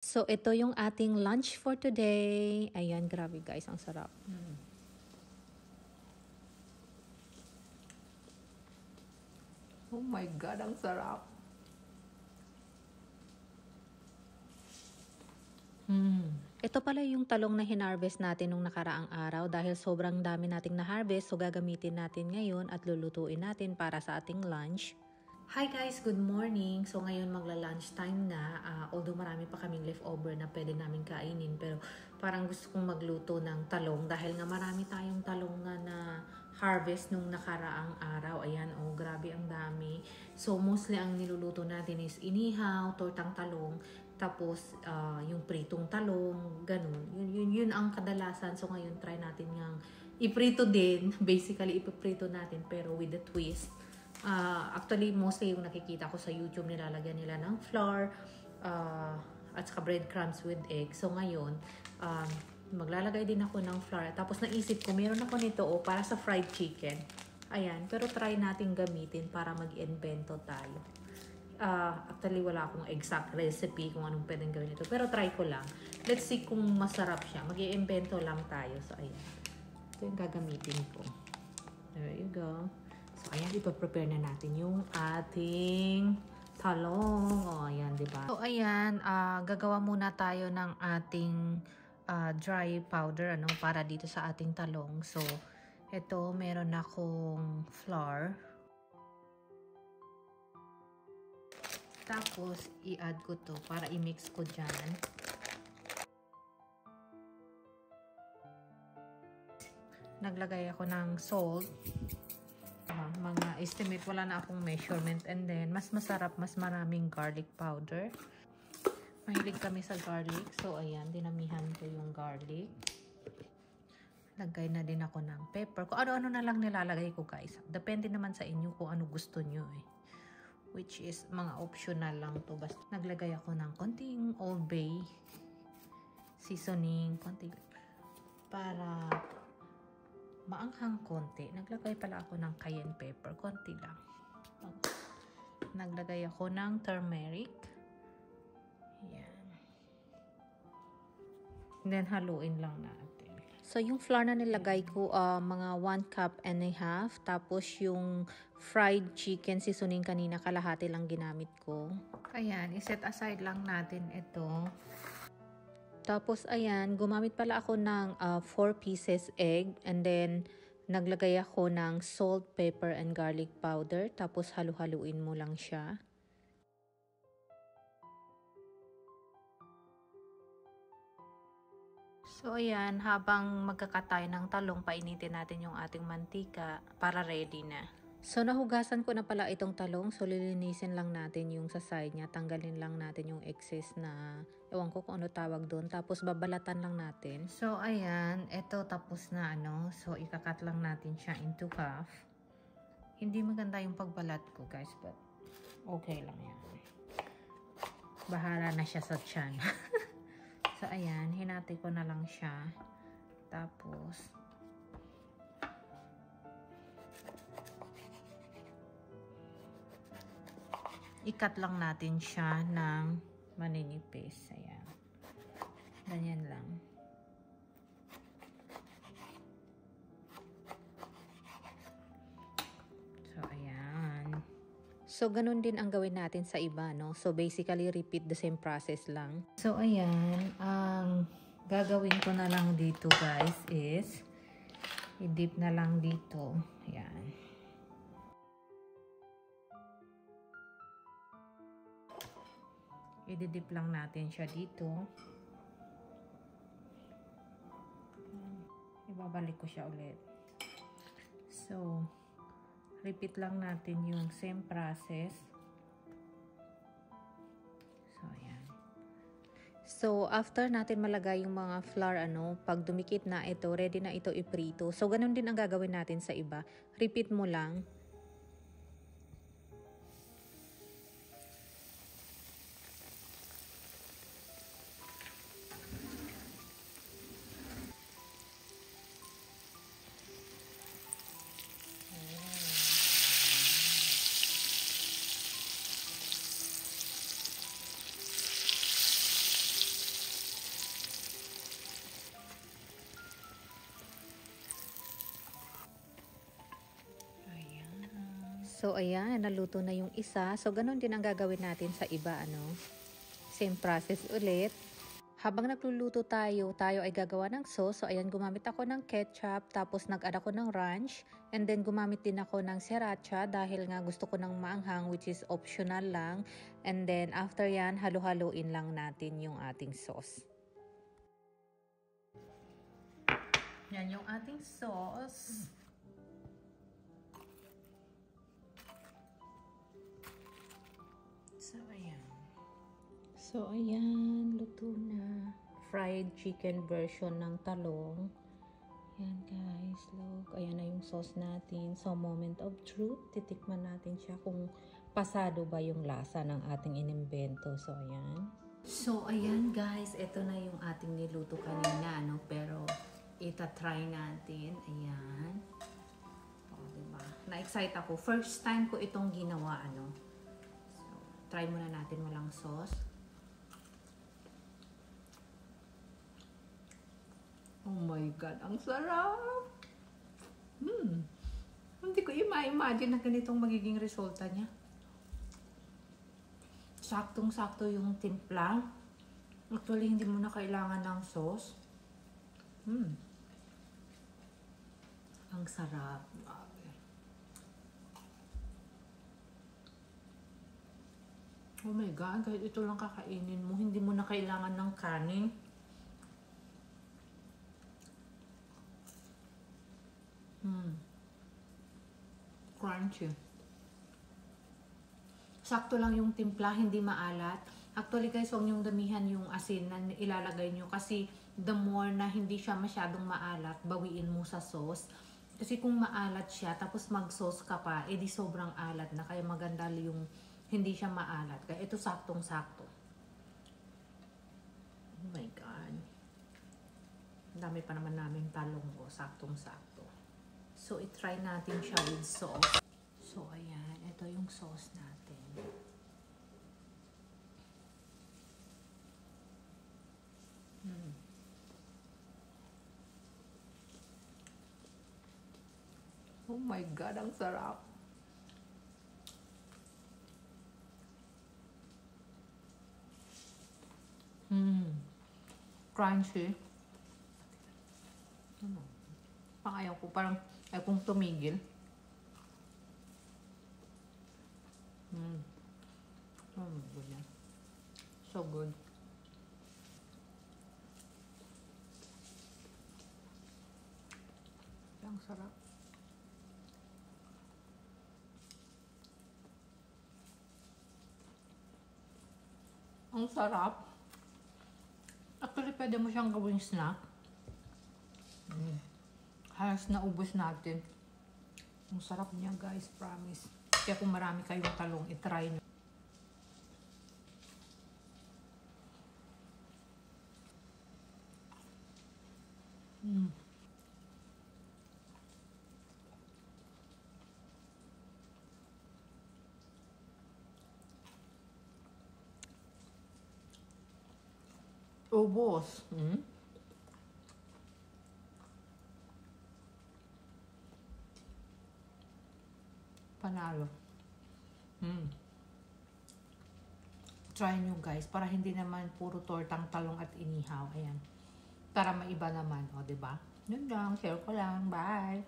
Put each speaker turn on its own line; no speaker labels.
So, ito yung ating lunch for today. Ayan, grabe guys, ang sarap. Oh my God, ang sarap. Ito pala yung talong na hinarvest natin nung nakaraang araw dahil sobrang dami nating na-harvest, so gagamitin natin ngayon at lulutuin natin para sa ating lunch. Hi guys! Good morning! So ngayon magla-lunch time na, although marami pa kaming leftover na pwede namin kainin, pero parang gusto kong magluto ng talong dahil nga marami tayong talong na harvest nung nakaraang araw. Ayan, oh grabe ang dami. So mostly ang niluluto natin is inihaw, tortang talong, tapos yung pritong talong, ganun. Yun ang kadalasan. So ngayon try natin ngang iprito din. Basically ipiprito natin pero with a twist. Actually, mostly yung nakikita ko sa YouTube, nilalagyan nila ng flour at saka breadcrumbs with egg. So, ngayon, maglalagay din ako ng flour. Tapos, naisip ko, meron ako nito para sa fried chicken. Ayan, pero try natin gamitin para mag-invento tayo. Actually, wala akong exact recipe kung anong pwedeng gawin ito. Pero try ko lang. Let's see kung masarap siya. Mag-i-invento lang tayo. So, ayan. Ito yung gagamitin ko. There you go. So, ayan, ipaprepare na natin yung ating talong. O, ayan, diba? So, ayan, gagawa muna tayo ng ating dry powder, para dito sa ating talong. So, ito, meron akong flour. Tapos, i-add ko to para i-mix ko dyan. Naglagay ako ng salt. Mga estimate, wala na akong measurement, and then mas masarap, mas maraming garlic powder. Mahilig kami sa garlic, so ayan, dinamihan ko yung garlic. Lagay na din ako ng pepper. Kung ano-ano na lang nilalagay ko guys, depende naman sa inyo kung ano gusto nyo which is mga optional lang to. Basta naglagay ako ng konting Old Bay seasoning, konting para maanghang konti. Naglagay pala ako ng cayenne pepper. Konti lang. Naglagay ako ng turmeric. Ayan. Then, haluin lang natin. So, yung flour na nilagay ko, mga 1 cup and a half. Tapos, yung fried chicken seasoning kanina, kalahati lang ginamit ko. Ayan, iset aside lang natin ito. Tapos, ayan, gumamit pala ako ng 4 pieces egg. And then, naglagay ako ng salt, pepper, and garlic powder. Tapos, halu-haluin mo lang siya. So, ayan, habang magkakatay ng talong, painitin natin yung ating mantika para ready na. So, nahugasan ko na pala itong talong. So, lilinisin lang natin yung sa side niya. Tanggalin lang natin yung excess na, ewan ko kung ano tawag doon. Tapos, babalatan lang natin. So, ayan. Ito, tapos na, So, ikakat lang natin siya into half. Hindi maganda yung pagbalat ko, guys. But, okay lang yan. Bahala na siya sa tiyan. So, ayan. Hinati ko na lang siya. Tapos, ikat lang natin siya ng maninipis. Ayan. Ganyan lang. So, ayan. So, ganun din ang gawin natin sa iba, So, basically, repeat the same process lang. So, ayan. Ang gagawin ko na lang dito, guys, is i-dip na lang dito. Ayan. I-dip lang natin siya dito. Ibabalik ko siya ulit. So, repeat lang natin yung same process. So, ayan. So, after natin malagay yung mga flour, pag dumikit na ito, ready na ito iprito. So, ganun din ang gagawin natin sa iba. Repeat mo lang. So, ayan, naluto na yung isa. So, ganun din ang gagawin natin sa iba, ano. Same process ulit. Habang nagluluto tayo ay gagawa ng sauce. So, ayan, gumamit ako ng ketchup, tapos nag-add ako ng ranch, and then gumamit din ako ng sriracha dahil nga gusto ko ng maanghang, which is optional lang. And then, after yan, halo-haloin lang natin yung ating sauce. Yan yung ating sauce. So, ayan. So, ayan, luto na. Fried chicken version ng talong. Ayan, guys, look. Ayan na yung sauce natin. So, moment of truth. Titikman natin siya kung pasado ba yung lasa ng ating inimbento. So, ayan. So, ayan, guys. Ito na yung ating niluto kanina, ano? Pero, ita-try natin. Ayan. O, diba? Na-excite ako. First time ko itong ginawa, ano? So, try muna natin walang sauce. Oh my God, ang sarap! Hindi ko i-imagine na ganitong magiging resulta niya. Saktong-sakto yung timpla. Actually, hindi mo na kailangan ng sauce. Ang sarap. Oh my God, kahit ito lang kakainin mo, hindi mo na kailangan ng kanin. Crunchy. Sakto lang yung timpla, hindi maalat. Actually guys, huwag niyong damihan yung asin na ilalagay niyo kasi the more na hindi siya masyadong maalat, bawiin mo sa sauce. Kasi kung maalat siya, tapos mag-sauce ka pa, edi sobrang alat na. Kaya maganda yung hindi siya maalat. Kaya ito saktong-sakto. Oh my God. Ang dami pa naman namin talong ko, saktong-sakto. So, i-try natin siya with sauce. So, ayan. Ito yung sauce natin. Oh my God, ang sarap. Crunchy. Ayaw ko, parang ayaw kong tumigil. Oh my goodness. So good. Ang sarap. Ang sarap. Actually, pwede mo siyang gawing snack. Halos naubos natin. Ang sarap niya, guys, promise. Kaya kung marami kayong talong, itry nyo. Ubos. Panalo. Try nyo guys, para hindi naman puro tortang talong at inihaw. Ayan. Para maiba naman, o, diba? Yun lang, share ko lang. Bye!